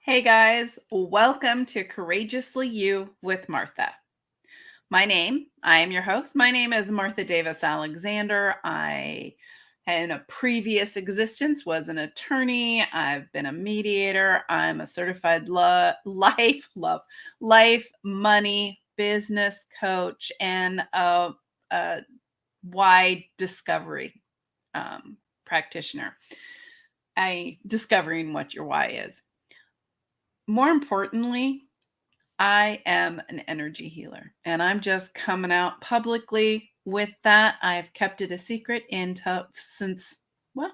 Hey guys, welcome to Courageously You with Martha. I am your host. My name is Martha Davis Alexander. I, in a previous existence, was an attorney. I've been a mediator. I'm a certified life, money, business coach, and a wide discovery practitioner. Discovering what your why is. More importantly, I am an energy healer, and I'm just coming out publicly with that. I've kept it a secret since, well,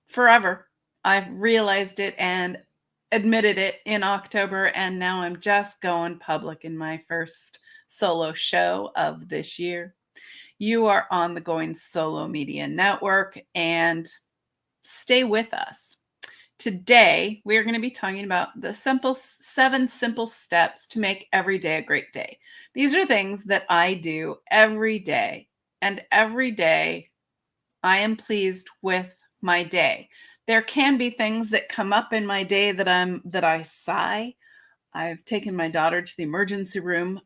forever. I've realized it and admitted it in October, and now I'm just going public in my first solo show of this year. You are on the Going Solo Media Network, and stay with us. Today, we're going to be talking about the 7 simple steps to make every day a great day. These are things that I do every day, and every day I am pleased with my day. There can be things that come up in my day that I sigh. I've taken my daughter to the emergency room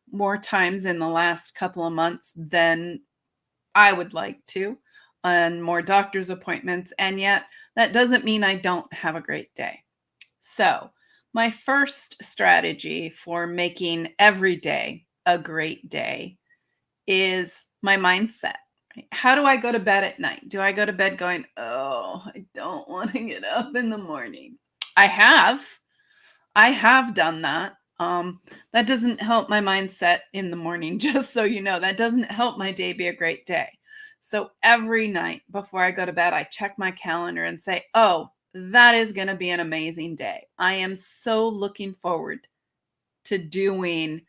more times in the last couple of months than I would like to, and more doctor's appointments, and yet that doesn't mean I don't have a great day. So, my first strategy for making every day a great day is my mindset. How do I go to bed at night? Do I go to bed going, "Oh, I don't want to get up in the morning"? I have done that. That doesn't help my mindset in the morning, just so you know. That doesn't help my day be a great day. So every night before I go to bed, I check my calendar and say, oh, that is going to be an amazing day. I am so looking forward to doing,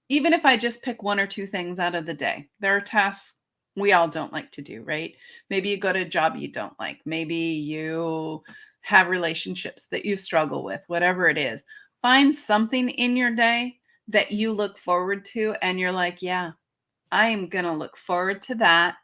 even if I just pick 1 or 2 things out of the day. There are tasks we all don't like to do, right? Maybe you go to a job you don't like. Maybe you have relationships that you struggle with, whatever it is. Find something in your day that you look forward to, and you're like, yeah, I am going to look forward to that.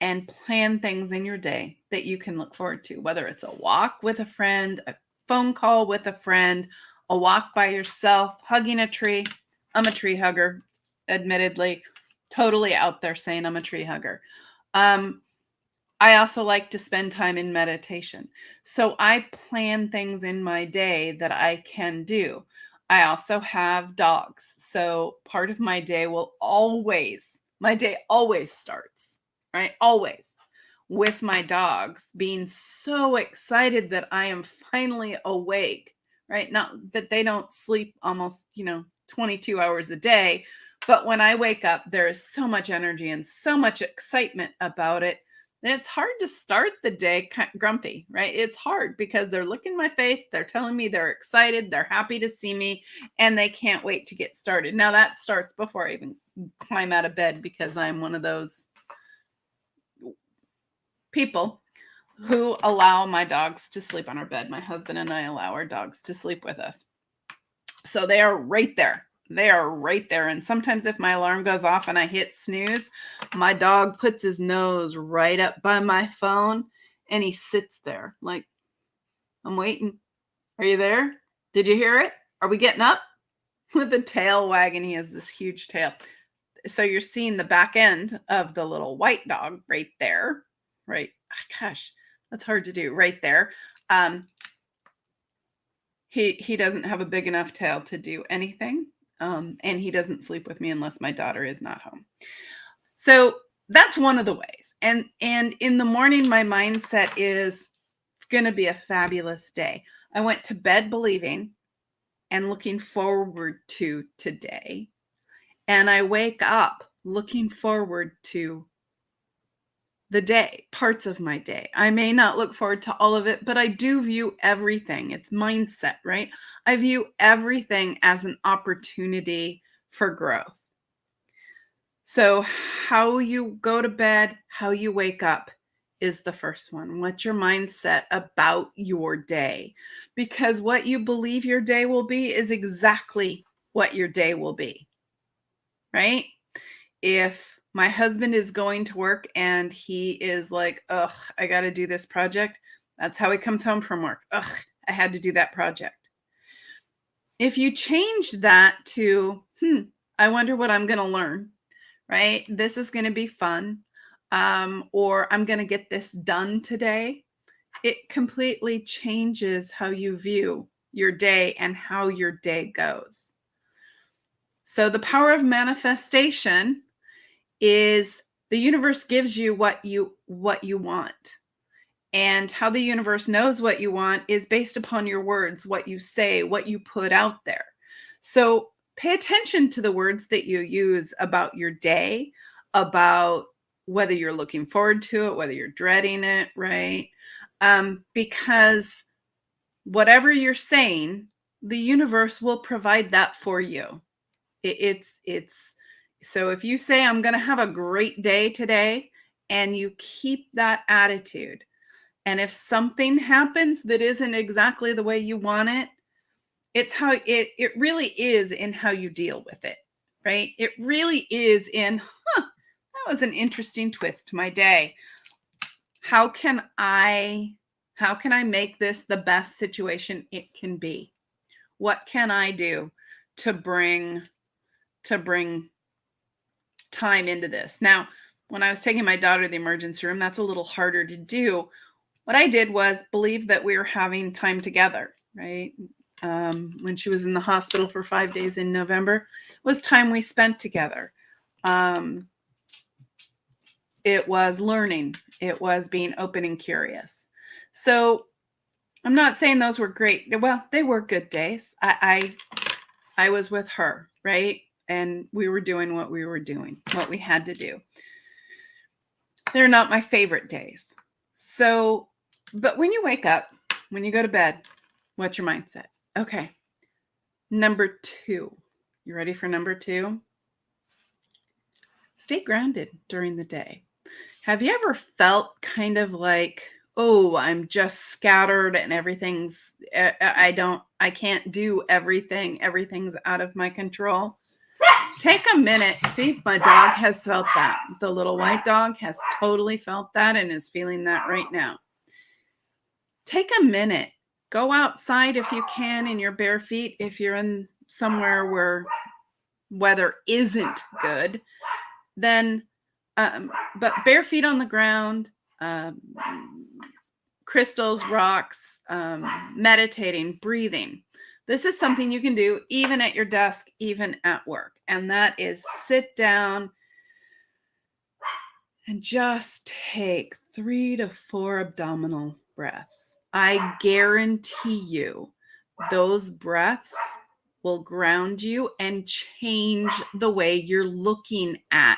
And plan things in your day that you can look forward to, whether it's a walk with a friend, a phone call with a friend, a walk by yourself, hugging a tree. I'm a tree hugger, admittedly, totally out there saying I'm a tree hugger. I also like to spend time in meditation. So I plan things in my day that I can do. I also have dogs. So part of my day always starts, right? Always with my dogs being so excited that I am finally awake, right? Not that they don't sleep almost, 22 hours a day, but when I wake up, there is so much energy and so much excitement about it. And it's hard to start the day grumpy, right? It's hard because they're looking in my face, they're telling me they're excited, they're happy to see me, and they can't wait to get started. Now that starts before I even climb out of bed, because I'm one of those people who allow my dogs to sleep on our bed. My husband and I allow our dogs to sleep with us. So they are right there. They are right there. And sometimes if my alarm goes off and I hit snooze, my dog puts his nose right up by my phone and he sits there like, I'm waiting. Are you there? Did you hear it? Are we getting up? With the tail wagging. He has this huge tail. So you're seeing the back end of the little white dog right there. Right. Gosh, that's hard to do right there. He doesn't have a big enough tail to do anything. And he doesn't sleep with me unless my daughter is not home. So that's one of the ways. And in the morning, my mindset is it's going to be a fabulous day. I went to bed believing and looking forward to today. And I wake up looking forward to the day, parts of my day. I may not look forward to all of it, but I do view everything. It's mindset, right? I view everything as an opportunity for growth. So how you go to bed, how you wake up is the first one. What's your mindset about your day? Because what you believe your day will be is exactly what your day will be, right? If my husband is going to work and he is like, ugh, I got to do this project, That's how he comes home from work. Ugh, I had to do that project. If you change that to, I wonder what I'm going to learn, right? This is going to be fun. Or I'm going to get this done today. It completely changes how you view your day and how your day goes. So the power of manifestation is the universe gives you what you want. And how the universe knows what you want is based upon your words, what you say, what you put out there. So pay attention to the words that you use about your day, about whether you're looking forward to it, whether you're dreading it, right? Because whatever you're saying, the universe will provide that for you. It's so if you say, I'm going to have a great day today, and you keep that attitude, and if something happens that isn't exactly the way you want it, it's how it really is in how you deal with it, right? It really is in, that was an interesting twist to my day. How can I make this the best situation it can be? What can I do to bring time into this? Now, when I was taking my daughter to the emergency room, that's a little harder to do. What I did was believe that we were having time together, right? When she was in the hospital for 5 days in November, it was time we spent together. It was learning. It was being open and curious. So I'm not saying those were great. Well, they were good days. I was with her, right? And we were doing what we were doing, what we had to do. They're not my favorite days. So, but when you wake up, when you go to bed, what's your mindset? Okay. Number 2. You ready for number 2? Stay grounded during the day. Have you ever felt kind of like, oh, I'm just scattered and everything's, I can't do everything. Everything's out of my control. Take a minute. See, my dog has felt that. The little white dog has totally felt that and is feeling that right now. Take a minute. Go outside if you can in your bare feet. If you're in somewhere where weather isn't good, then, but bare feet on the ground, crystals, rocks, meditating, breathing. This is something you can do even at your desk, even at work. And that is sit down and just take 3 to 4 abdominal breaths. I guarantee you those breaths will ground you and change the way you're looking at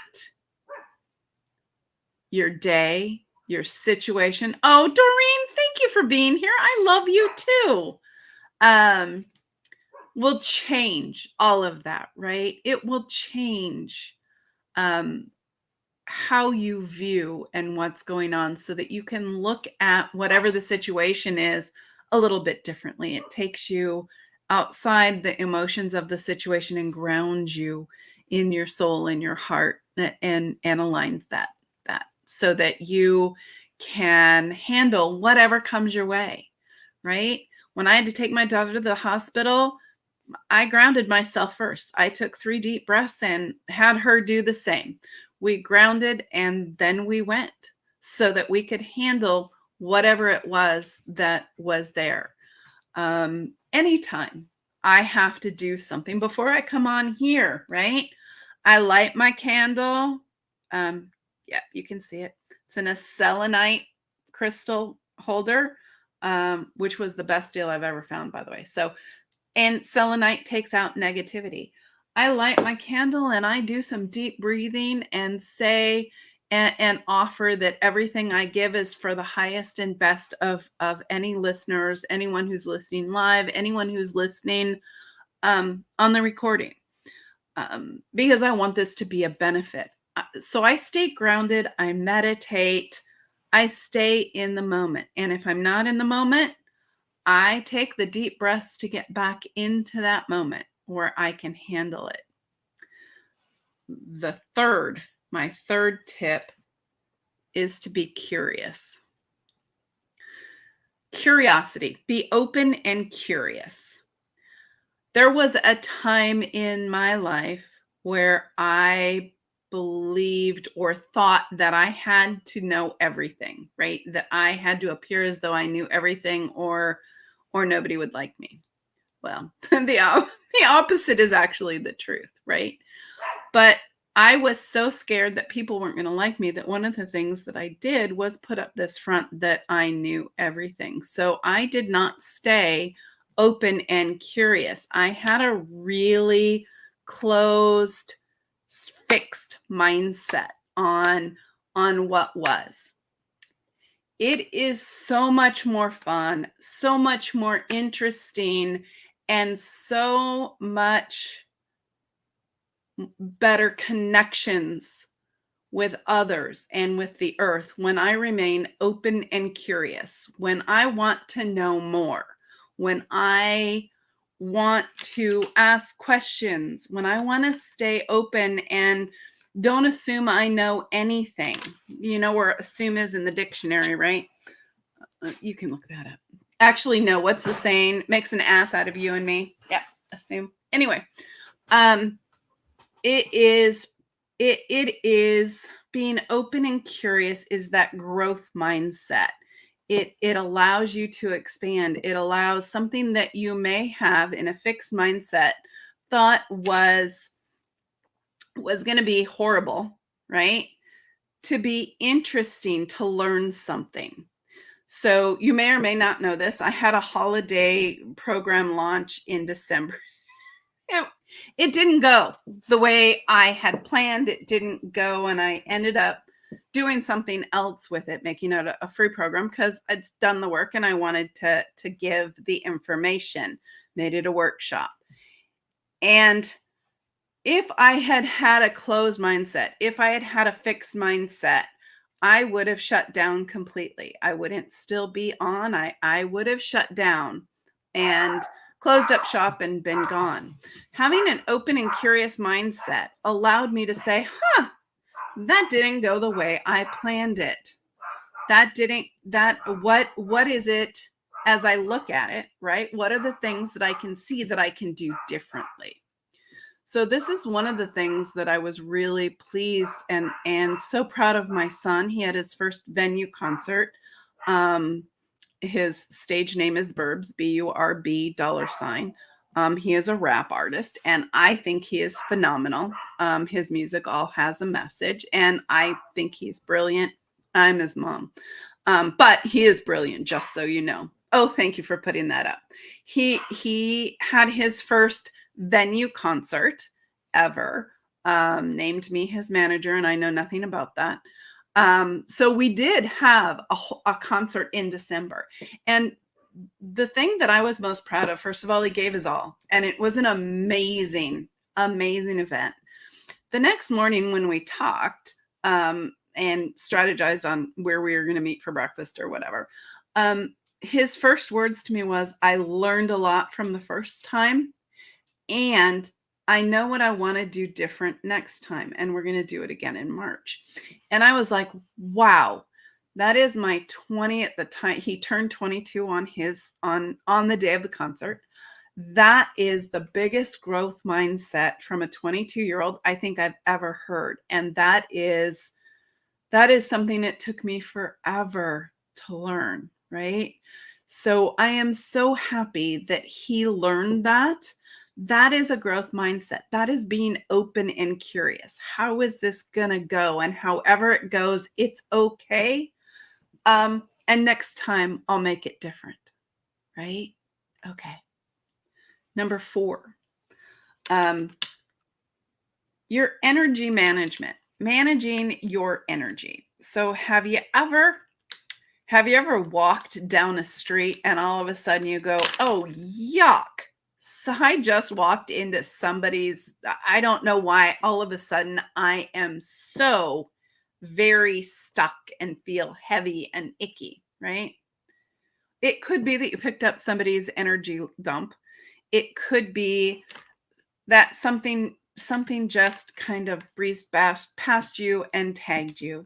your day, your situation. Oh, Doreen, thank you for being here. I love you too. Will change all of that, right? It will change how you view and what's going on so that you can look at whatever the situation is a little bit differently. It takes you outside the emotions of the situation and grounds you in your soul and your heart and aligns that so that you can handle whatever comes your way, right? When I had to take my daughter to the hospital, I grounded myself first. I took 3 deep breaths and had her do the same. We grounded and then we went so that we could handle whatever it was that was there. Anytime I have to do something before I come on here, right? I light my candle. Yeah, you can see it. It's in a selenite crystal holder, which was the best deal I've ever found, by the way. So, and selenite takes out negativity. I light my candle and I do some deep breathing and say and offer that everything I give is for the highest and best of any listeners, anyone who's listening live, anyone who's listening on the recording, because I want this to be a benefit. So I stay grounded, I meditate, I stay in the moment. And if I'm not in the moment, I take the deep breaths to get back into that moment where I can handle it. My third tip is to be curious. curiosity. Be open and curious. There was a time in my life where I believed or thought that I had to know everything, right? That I had to appear as though I knew everything or nobody would like me. Well, the opposite is actually the truth, right? But I was so scared that people weren't going to like me that one of the things that I did was put up this front that I knew everything. So I did not stay open and curious. I had a really closed, fixed mindset on what was. It is so much more fun, so much more interesting, and so much better connections with others and with the earth when I remain open and curious, when I want to know more, when I want to ask questions, when I want to stay open and don't assume I know anything. You know where assume is in the dictionary, right? You can look that up. Actually, no, what's the saying? Makes an ass out of you and me. Yeah, assume. Anyway, it is being open and curious is that growth mindset. It allows you to expand. It allows something that you may have in a fixed mindset thought was going to be horrible, right? To be interesting, to learn something. So you may or may not know this. I had a holiday program launch in December. It didn't go the way I had planned. It didn't go, and I ended up doing something else with it, making it a free program because I'd done the work and I wanted to give the information, made it a workshop. And if I had had a closed mindset, if I had had a fixed mindset, I would have shut down completely. I wouldn't still be on. I would have shut down and closed up shop and been gone. Having an open and curious mindset allowed me to say, that didn't go the way I planned it. What is it as I look at it, right? What are the things that I can see that I can do differently? So this is one of the things that I was really pleased and so proud of my son. He had his first venue concert. His stage name is Burbs, B-U-R-B $. He is a rap artist, and I think he is phenomenal. His music all has a message, and I think he's brilliant. I'm his mom. But he is brilliant, just so you know. Oh, thank you for putting that up. He had his first venue concert ever, named me his manager, and I know nothing about that. So we did have a concert in December, and the thing that I was most proud of, first of all, he gave his all, and it was an amazing event. The next morning when we talked and strategized on where we were going to meet for breakfast or whatever, his first words to me was, I learned a lot from the first time, and I know what I want to do different next time, and we're going to do it again in March. And I was like, wow, that is my 20 at the time. He turned 22 on the day of the concert. That is the biggest growth mindset from a 22-year-old I think I've ever heard. And that is something that took me forever to learn, right? So I am so happy that he learned that. That is a growth mindset. That is being open and curious. How is this going to go? And however it goes, it's okay. And next time I'll make it different, right? Okay. Number 4, your energy management, managing your energy. So have you ever walked down a street and all of a sudden you go, oh, yuck. So I just walked into somebody's, I don't know why, all of a sudden I am so very stuck and feel heavy and icky, right? It could be that you picked up somebody's energy dump. It could be that something just kind of breezed past you and tagged you.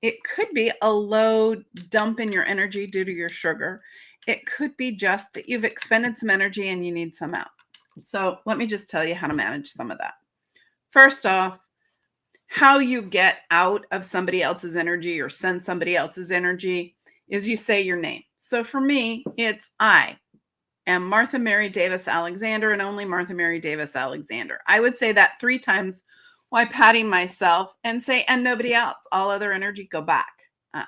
It could be a low dump in your energy due to your sugar. It could be just that you've expended some energy and you need some out. So let me just tell you how to manage some of that. First off, how you get out of somebody else's energy or send somebody else's energy is you say your name. So for me, it's I am Martha Mary Davis Alexander and only Martha Mary Davis Alexander. I would say that 3 times while patting myself and say, and nobody else. All other energy, go back.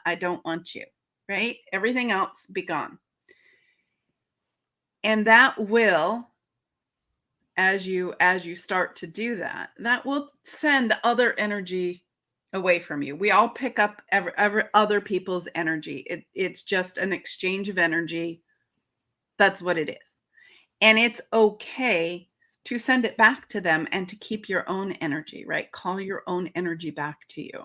I don't want you, right? Everything else be gone. And that will, as you start to do that, that will send other energy away from you. We all pick up every other people's energy. It's just an exchange of energy. That's what it is. And it's okay to send it back to them and to keep your own energy, right? Call your own energy back to you.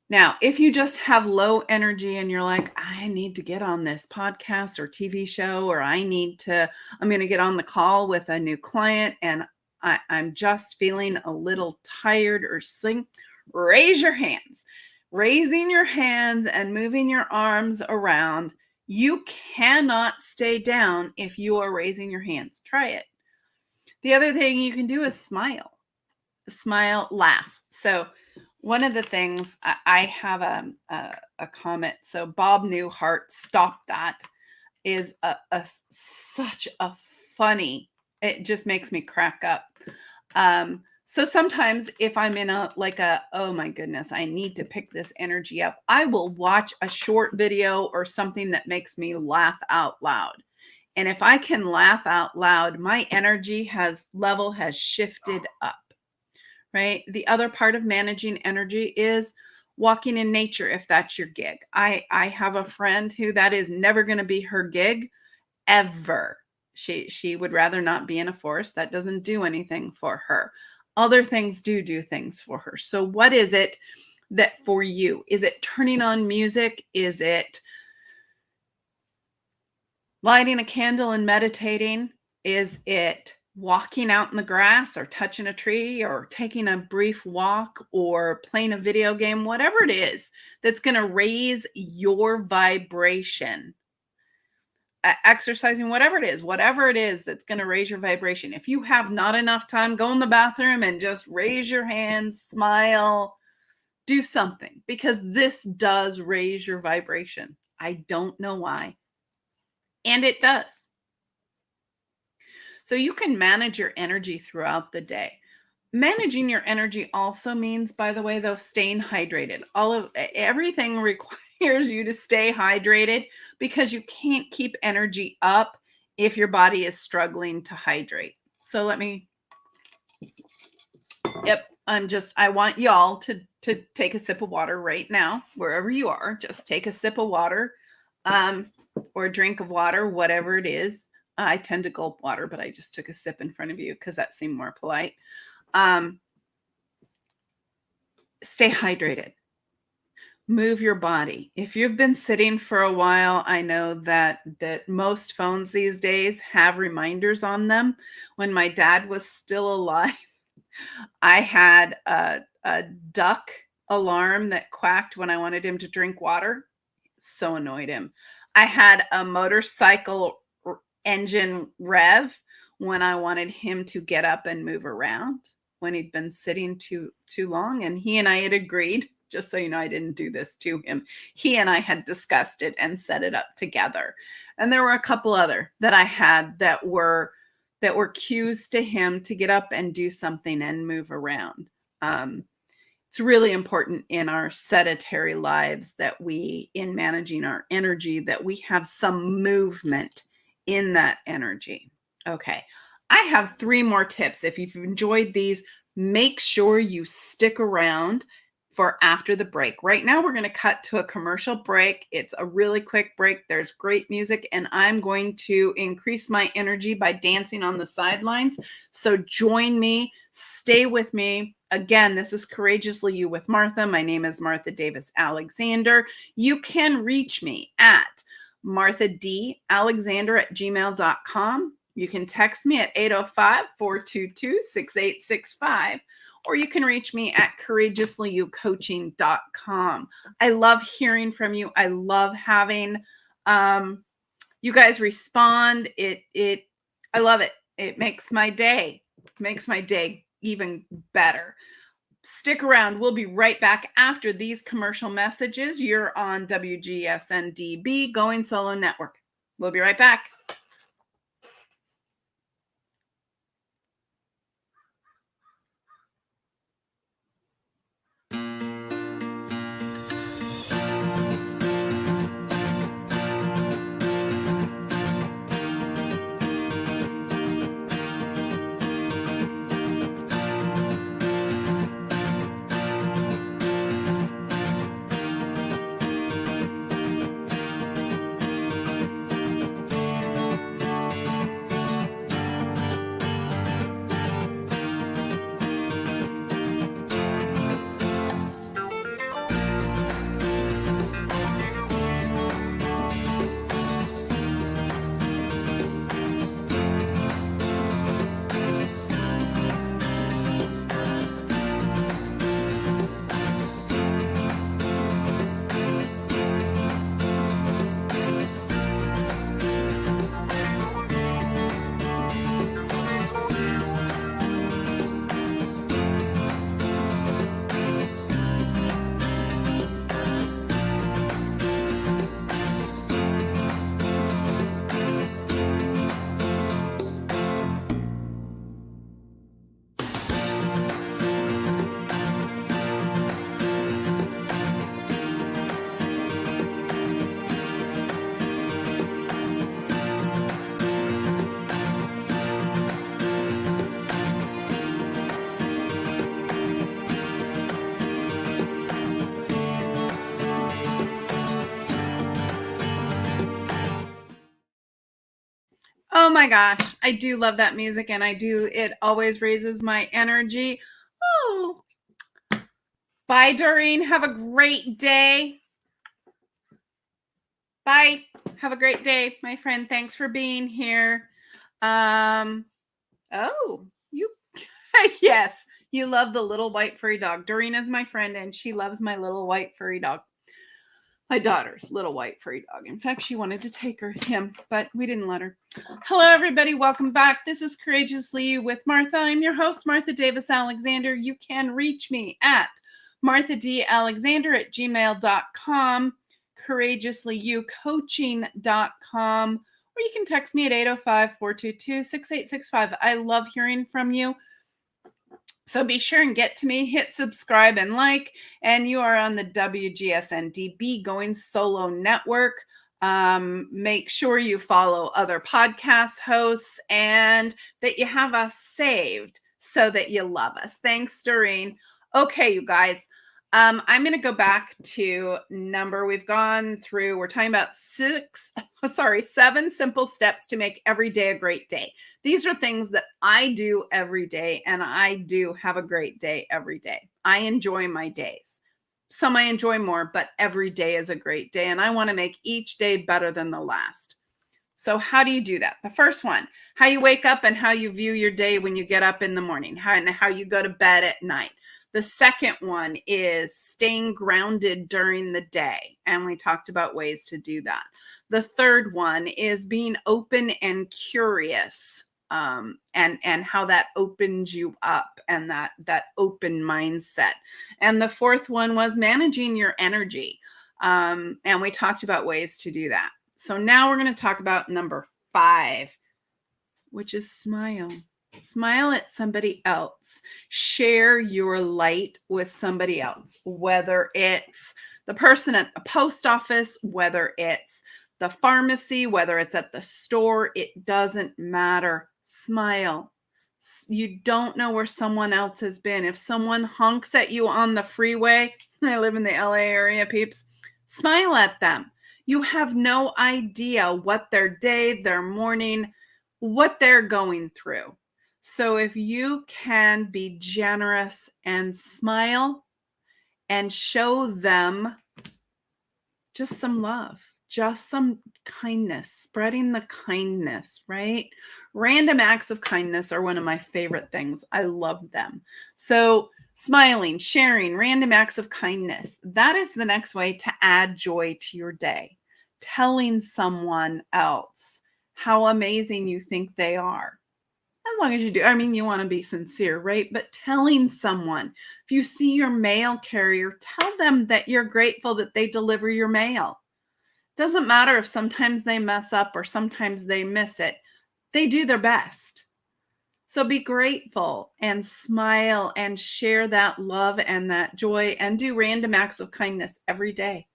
Now, if you just have low energy and you're like, I need to get on this podcast or TV show, or I'm going to get on the call with a new client and I'm just feeling a little tired or sick, raise your hands. Raising your hands and moving your arms around. You cannot stay down if you are raising your hands. Try it. The other thing you can do is smile. Smile, laugh. So one of the things, I have a comment. So Bob Newhart, Stop That, is such a funny, it just makes me crack up. So sometimes if I'm in oh my goodness, I need to pick this energy up, I will watch a short video or something that makes me laugh out loud. And if I can laugh out loud, my energy level has shifted up, right? The other part of managing energy is walking in nature, if that's your gig. I have a friend who that is never going to be her gig ever. She would rather not be in a forest. That doesn't do anything for her. Other things do things for her. So what is it that for you? Is it turning on music? Is it lighting a candle and meditating? Is it walking out in the grass or touching a tree or taking a brief walk or playing a video game? Whatever it is that's going to raise your vibration. Exercising, whatever it is that's going to raise your vibration. If you have not enough time, go in the bathroom and just raise your hands, smile, do something, because this does raise your vibration. I don't know why. And it does. So you can manage your energy throughout the day. Managing your energy also means, by the way, though, staying hydrated. Everything requires you to stay hydrated, because you can't keep energy up if your body is struggling to hydrate. So I want y'all to take a sip of water right now, wherever you are. Just take a sip of water, or a drink of water, whatever it is. I tend to gulp water, but I just took a sip in front of you because that seemed more polite. Stay hydrated. Move your body. If you've been sitting for a while, I know that most phones these days have reminders on them. When my dad was still alive, I had a duck alarm that quacked when I wanted him to drink water. So annoyed him. I had a motorcycle engine rev when I wanted him to get up and move around, when he'd been sitting too long. And he and I had agreed, just so you know, I didn't do this to him. He and I had discussed it and set it up together. And there were a couple other that I had that were cues to him to get up and do something and move around. It's really important in our sedentary lives that in managing our energy, that we have some movement in that energy. Okay. I have 3 more tips. If you've enjoyed these, make sure you stick around for after the break. Right now, we're going to cut to a commercial break. It's a really quick break. There's great music, and I'm going to increase my energy by dancing on the sidelines. So join me. Stay with me. Again, this is Courageously You with Martha. My name is Martha Davis Alexander. You can reach me at marthadalexander@gmail.com. You can text me at 805-422-6865, or you can reach me at courageouslyyoucoaching.com. I love hearing from you. I love having you guys respond. I love it. It makes my day even better. Stick around. We'll be right back after these commercial messages. You're on WGSN-DB, Going Solo Network. We'll be right back. Oh my gosh, I do love that music, and it always raises my energy. Oh, bye, Doreen. Have a great day. Bye. Have a great day, my friend. Thanks for being here. Oh, you, yes, you love the little white furry dog. Doreen is my friend, and she loves my little white furry dog. My daughter's little white furry dog. In fact, she wanted to take him, but we didn't let her. Hello, everybody. Welcome back. This is Courageously You with Martha. I'm your host, Martha Davis Alexander. You can reach me at marthadalexander@gmail.com, courageouslyyoucoaching.com, or you can text me at 805-422-6865. I love hearing from you. So be sure and get to me, hit subscribe and like, and you are on the WGSN-DB Going Solo Network. Make sure you follow other podcast hosts and that you have us saved so that you love us. Thanks, Doreen. Okay, you guys. I'm going to go back to we've gone through, we're talking about 7 simple steps to make every day a great day. These are things that I do every day, and I do have a great day every day. I enjoy my days. Some I enjoy more, but every day is a great day, and I want to make each day better than the last. So how do you do that? The first one, how you wake up and how you view your day when you get up in the morning, and how you go to bed at night. The second one is staying grounded during the day, and we talked about ways to do that. The third one is being open and curious, and how that opens you up, and that open mindset. And the fourth one was managing your energy, and we talked about ways to do that. So now we're going to talk about number 5, which is smile. Smile at somebody else. Share your light with somebody else, whether it's the person at the post office, whether it's the pharmacy, whether it's at the store, it doesn't matter. Smile. You don't know where someone else has been. If someone honks at you on the freeway, I live in the LA area, peeps, smile at them. You have no idea what their day, their morning, what they're going through. So if you can be generous and smile and show them just some love, just some kindness, spreading the kindness, right? Random acts of kindness are one of my favorite things. I love them. So Smiling, sharing, random acts of kindness. That is the next way to add joy to your day. Telling someone else how amazing you think they are. As long as you do. I mean, you want to be sincere, right? But telling someone, if you see your mail carrier, tell them that you're grateful that they deliver your mail. Doesn't matter if sometimes they mess up or sometimes they miss it. They do their best. So be grateful and smile and share that love and that joy and do random acts of kindness every day.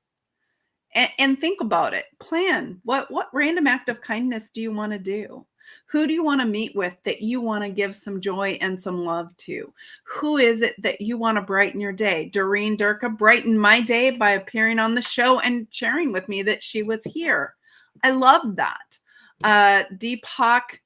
And think about it. Plan. What random act of kindness do you want to do? Who do you want to meet with that you want to give some joy and some love to? Who is it that you want to brighten your day? Doreen Durka brightened my day by appearing on the show and sharing with me that she was here. I love that. Deepak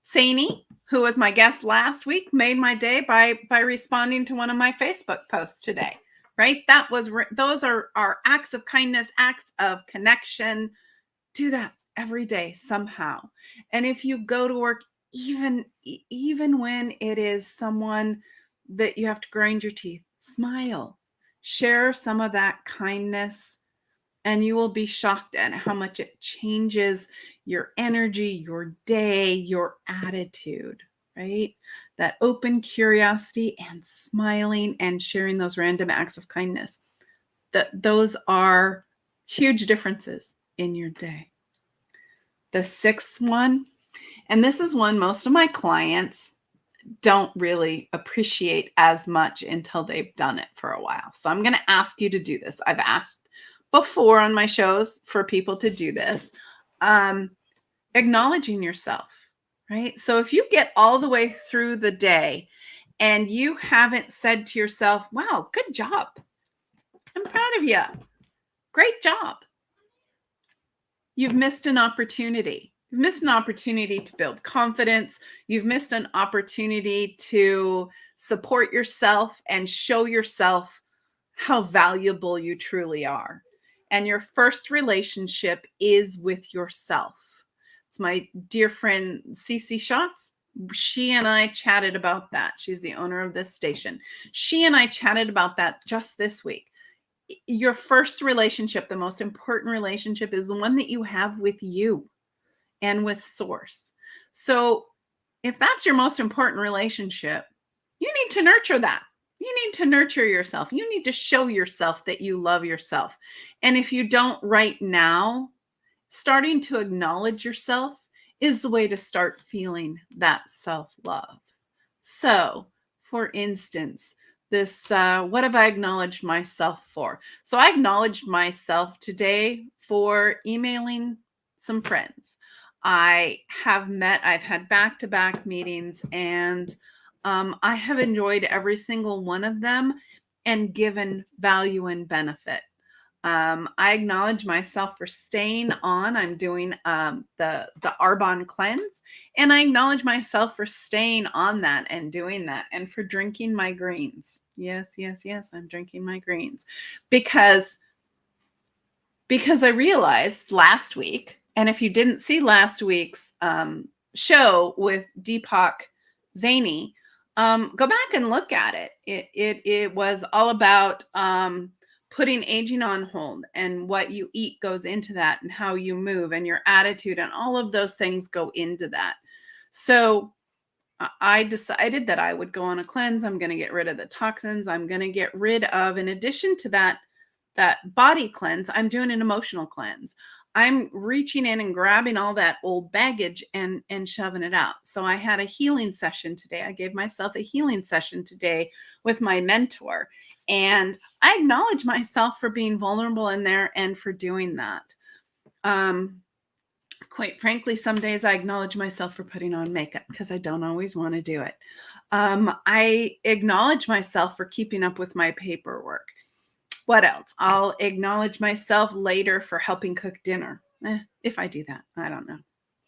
Saini, who was my guest last week, made my day by responding to one of my Facebook posts today. Right? Those are our acts of kindness, acts of connection. Do that every day somehow. And if you go to work, even when it is someone that you have to grind your teeth, smile, share some of that kindness, and you will be shocked at how much it changes your energy, your day, your attitude. Right? That open curiosity and smiling and sharing those random acts of kindness. Those are huge differences in your day. The sixth one, and this is one most of my clients don't really appreciate as much until they've done it for a while. So I'm going to ask you to do this. I've asked before on my shows for people to do this. Acknowledging yourself. Right? So if you get all the way through the day and you haven't said to yourself, wow, good job. I'm proud of you. Great job. You've missed an opportunity. You've missed an opportunity to build confidence. You've missed an opportunity to support yourself and show yourself how valuable you truly are. And your first relationship is with yourself. It's my dear friend, Cece Schatz. She and I chatted about that. She's the owner of this station. She and I chatted about that just this week. Your first relationship, the most important relationship, is the one that you have with you and with Source. So if that's your most important relationship, you need to nurture that. You need to nurture yourself. You need to show yourself that you love yourself. And if you don't right now, starting to acknowledge yourself is the way to start feeling that self-love. So, for instance, this, what have I acknowledged myself for? So I acknowledged myself today for emailing some friends. I've had back-to-back meetings, and I have enjoyed every single one of them and given value and benefit. I acknowledge myself for staying on. I'm doing the Arbonne cleanse, and I acknowledge myself for staying on that and doing that, and for drinking my greens. Yes, I'm drinking my greens because I realized last week, and if you didn't see last week's show with Deepak Zaini, go back and look at it. It was all about putting aging on hold, and what you eat goes into that, and how you move and your attitude, and all of those things go into that. So I decided that I would go on a cleanse. I'm going to get rid of the toxins. I'm going to get rid of, in addition to that body cleanse, I'm doing an emotional cleanse. I'm reaching in and grabbing all that old baggage and shoving it out. So I had a healing session today. I gave myself a healing session today with my mentor. And I acknowledge myself for being vulnerable in there and for doing that. Quite frankly, some days I acknowledge myself for putting on makeup because I don't always want to do it. I acknowledge myself for keeping up with my paperwork. What else? I'll acknowledge myself later for helping cook dinner. If I do that, I don't know.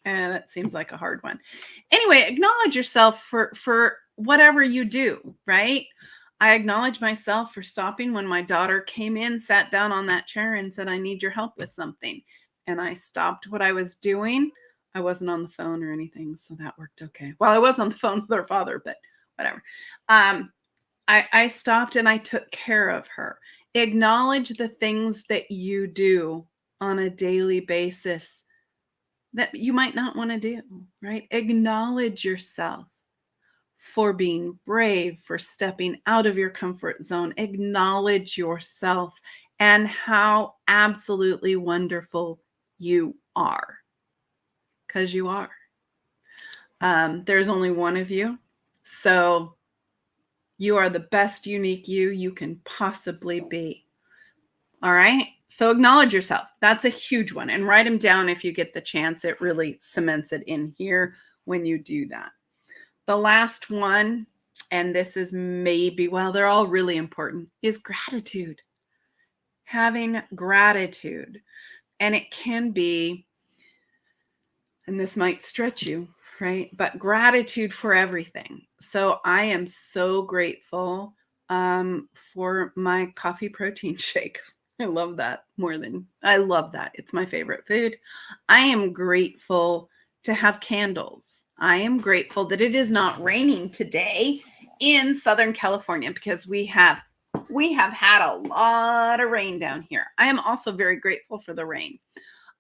That seems like a hard one. Anyway, acknowledge yourself for whatever you do, right? I acknowledge myself for stopping when my daughter came in, sat down on that chair and said, I need your help with something. And I stopped what I was doing. I wasn't on the phone or anything, so that worked okay. Well, I was on the phone with her father, but whatever. I stopped and I took care of her. Acknowledge the things that you do on a daily basis that you might not want to do, right? Acknowledge yourself for being brave, for stepping out of your comfort zone. Acknowledge yourself and how absolutely wonderful you are, because you are. There's only one of you. So you are the best unique you can possibly be. All right. So acknowledge yourself. That's a huge one. And write them down if you get the chance. It really cements it in here when you do that. The last one, and this is maybe, well, they're all really important, is gratitude. Having gratitude. And it can be, and this might stretch you, right? But gratitude for everything. So I am so grateful for my coffee protein shake. I love that I love that. It's my favorite food. I am grateful to have candles. I am grateful that it is not raining today in Southern California, because we have had a lot of rain down here. I am also very grateful for the rain.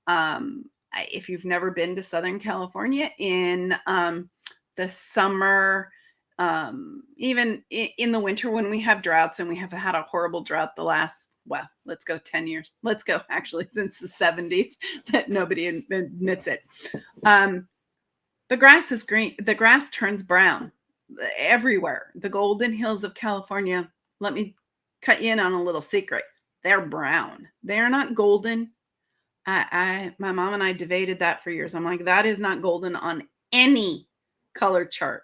If you've never been to Southern California in the summer, even in the winter when we have droughts, and we have had a horrible drought the last, well, let's go 10 years. Let's go actually since the 70s, that nobody admits it. The grass is green. The grass turns brown everywhere. The Golden Hills of California, let me cut you in on a little secret. They're brown. They're not golden. My mom and I debated that for years. I'm like, that is not golden on any color chart.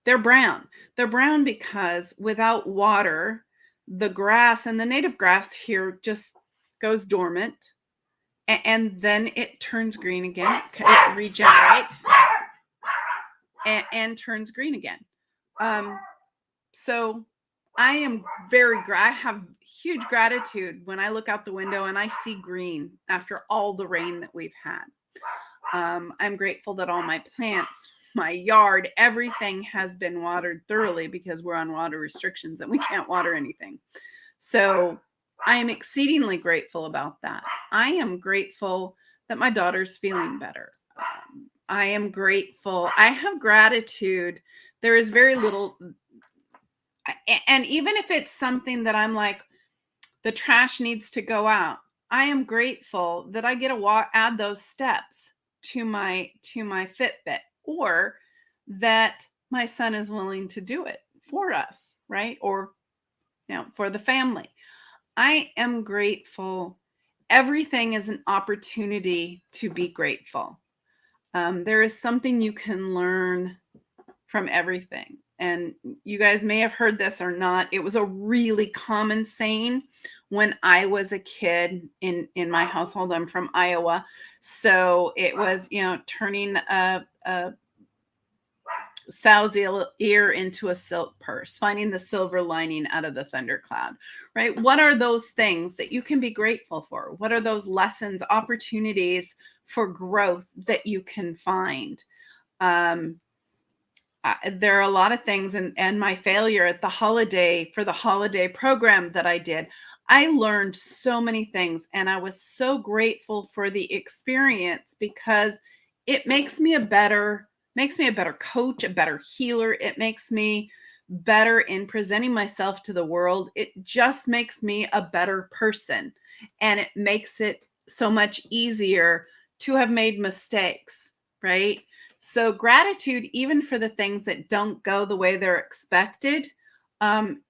They're brown. They're brown because without water, the grass, and the native grass here, just goes dormant, and then it turns green again. It regenerates and turns green again. So I am I have huge gratitude when I look out the window and I see green after all the rain that we've had. I'm grateful that all my plants, my yard, everything has been watered thoroughly, because we're on water restrictions and we can't water anything. So I am exceedingly grateful about that. I am grateful that my daughter's feeling better. I am grateful. I have gratitude. There is very little, and even if it's something that I'm like, the trash needs to go out, I am grateful that I get to add those steps to my Fitbit, or that my son is willing to do it for us, right? Or, for the family. I am grateful. Everything is an opportunity to be grateful. There is something you can learn from everything. And you guys may have heard this or not. It was a really common saying when I was a kid in my household. I'm from Iowa. So it was, turning a sow's ear into a silk purse, finding the silver lining out of the thundercloud, right? What are those things that you can be grateful for? What are those lessons, opportunities for growth that you can find? There are a lot of things, and my failure at for the holiday program that I did, I learned so many things, and I was so grateful for the experience, because it makes me a better coach, a better healer. It makes me better in presenting myself to the world. It just makes me a better person, and it makes it so much easier to have made mistakes, right? So gratitude, even for the things that don't go the way they're expected,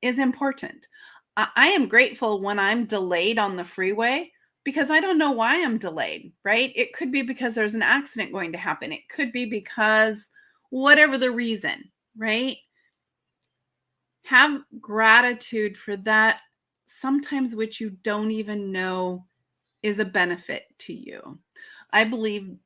is important. I am grateful when I'm delayed on the freeway, because I don't know why I'm delayed, right? It could be because there's an accident going to happen. It could be because whatever the reason, right? Have gratitude for that, sometimes which you don't even know is a benefit to you. I believe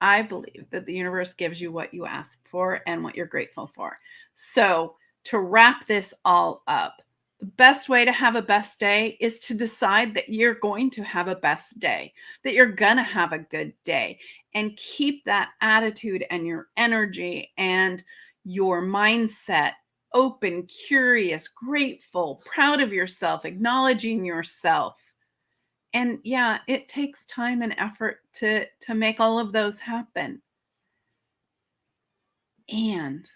that the universe gives you what you ask for and what you're grateful for. So to wrap this all up, the best way to have a best day is to decide that you're going to have a best day, that you're going to have a good day, and keep that attitude and your energy and your mindset open, curious, grateful, proud of yourself, acknowledging yourself. And yeah, it takes time and effort to make all of those happen. And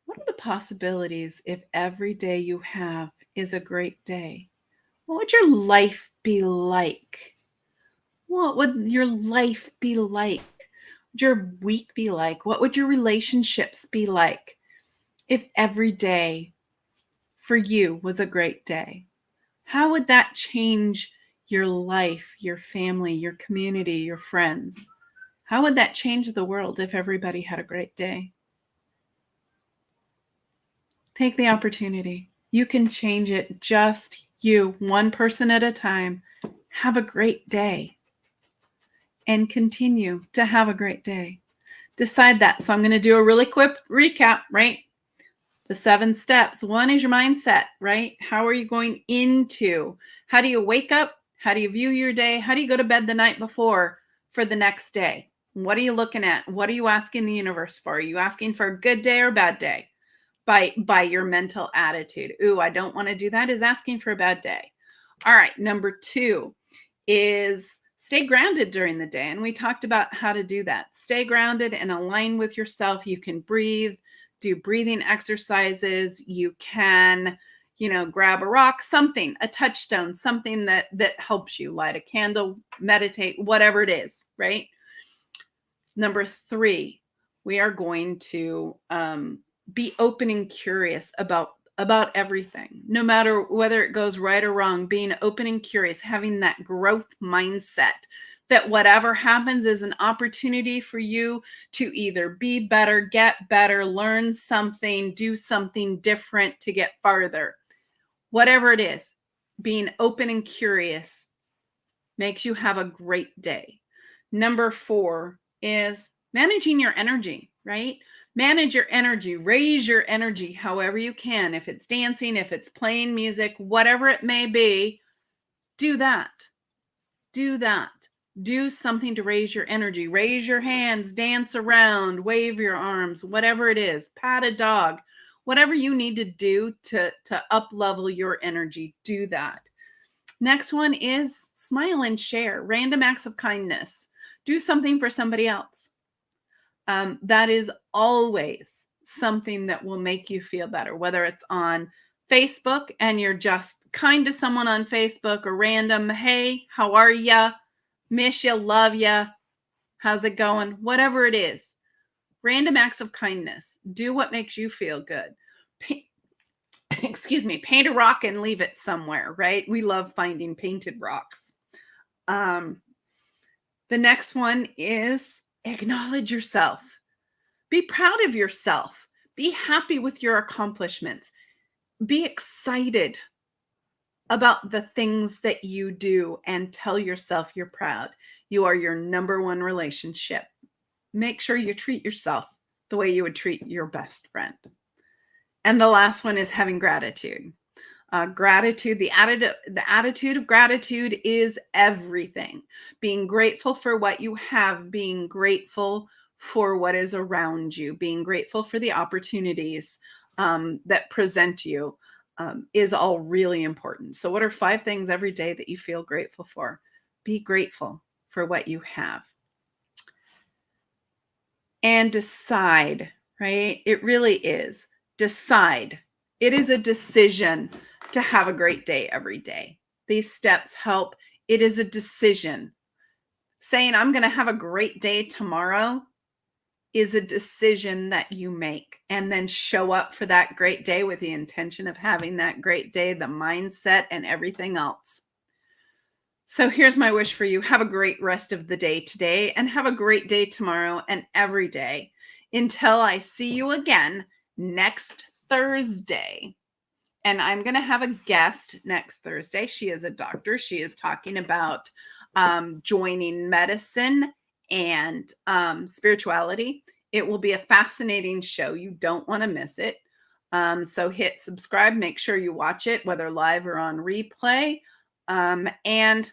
what are the possibilities if every day you have is a great day? What would your life be like? What would your life be like? What would your week be like? What would your relationships be like if every day for you was a great day? How would that change your life, your family, your community, your friends? How would that change the world if everybody had a great day? Take the opportunity. You can change it, just you, one person at a time. Have a great day and continue to have a great day. Decide that. So I'm going to do a really quick recap, right? The 7 steps. 1 is your mindset, right? How are you going into? How do you wake up? How do you view your day? How do you go to bed the night before for the next day? What are you looking at? What are you asking the universe for? Are you asking for a good day or a bad day? By your mental attitude. Ooh, I don't want to do that, is asking for a bad day. All right, number 2 is stay grounded during the day. And we talked about how to do that. Stay grounded and align with yourself. You can breathe, do breathing exercises. You can, grab a rock, something, a touchstone, something that helps you. Light a candle, meditate, whatever it is, right? Number 3, we are going to be open and curious about everything, no matter whether it goes right or wrong. Being open and curious, having that growth mindset that whatever happens is an opportunity for you to either be better, get better, learn something, do something different to get farther. Whatever it is, being open and curious makes you have a great day. Number 4 is managing your energy, right? Manage your energy, raise your energy however you can. If it's dancing, if it's playing music, whatever it may be, do that. Do that. Do something to raise your energy. Raise your hands, dance around, wave your arms, whatever it is. Pat a dog, whatever you need to do to up level your energy, do that. Next one is smile and share. Random acts of kindness. Do something for somebody else. That is always something that will make you feel better, whether it's on Facebook and you're just kind to someone on Facebook, or random, hey, how are ya? Miss ya, love ya. How's it going? Whatever it is. Random acts of kindness. Do what makes you feel good. Paint a rock and leave it somewhere, right? We love finding painted rocks. The next one is acknowledge yourself. Be proud of yourself. Be happy with your accomplishments. Be excited about the things that you do and tell yourself you're proud. You are your number one relationship. Make sure you treat yourself the way you would treat your best friend. And the last one is having gratitude. Gratitude, the attitude of gratitude is everything. Being grateful for what you have, being grateful for what is around you, being grateful for the opportunities that present you is all really important. So what are 5 things every day that you feel grateful for? Be grateful for what you have. And decide, right? It really is. Decide. It is a decision to have a great day every day. These steps help. It is a decision. Saying I'm going to have a great day tomorrow is a decision that you make, and then show up for that great day with the intention of having that great day, the mindset and everything else. So here's my wish for you. Have a great rest of the day today, and have a great day tomorrow and every day, until I see you again next Thursday. And I'm going to have a guest next Thursday. She is a doctor. She is talking about joining medicine and spirituality. It will be a fascinating show. You don't want to miss it. So hit subscribe. Make sure you watch it, whether live or on replay. And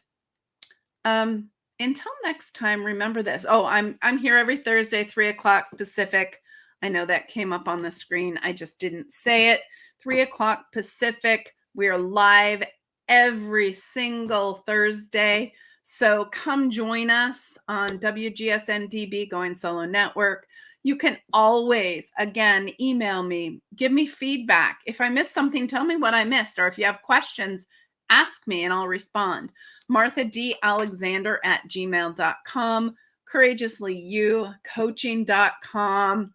until next time, remember this. Oh, I'm here every Thursday, 3 o'clock Pacific. I know that came up on the screen. I just didn't say it. 3 o'clock Pacific. We are live every single Thursday. So come join us on WGSN-DB, Going Solo Network. You can always, again, email me, give me feedback. If I missed something, tell me what I missed. Or if you have questions, ask me and I'll respond. MarthaDAlexander@gmail.com, CourageouslyYouCoaching.com.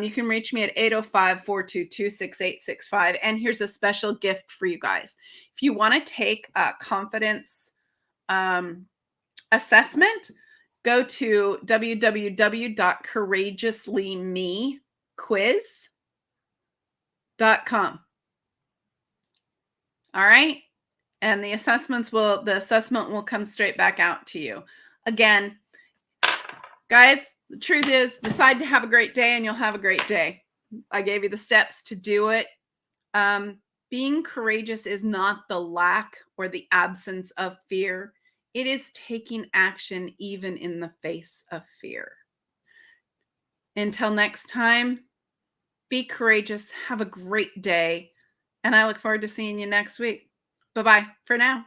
You can reach me at 805-422-6865. And here's a special gift for you guys. If you want to take a confidence assessment, go to www.courageouslymequiz.com. All right. And the assessment will come straight back out to you. Again, guys, the truth is, decide to have a great day and you'll have a great day. I gave you the steps to do it. Being courageous is not the lack or the absence of fear. It is taking action even in the face of fear. Until next time, be courageous. Have a great day. And I look forward to seeing you next week. Bye-bye for now.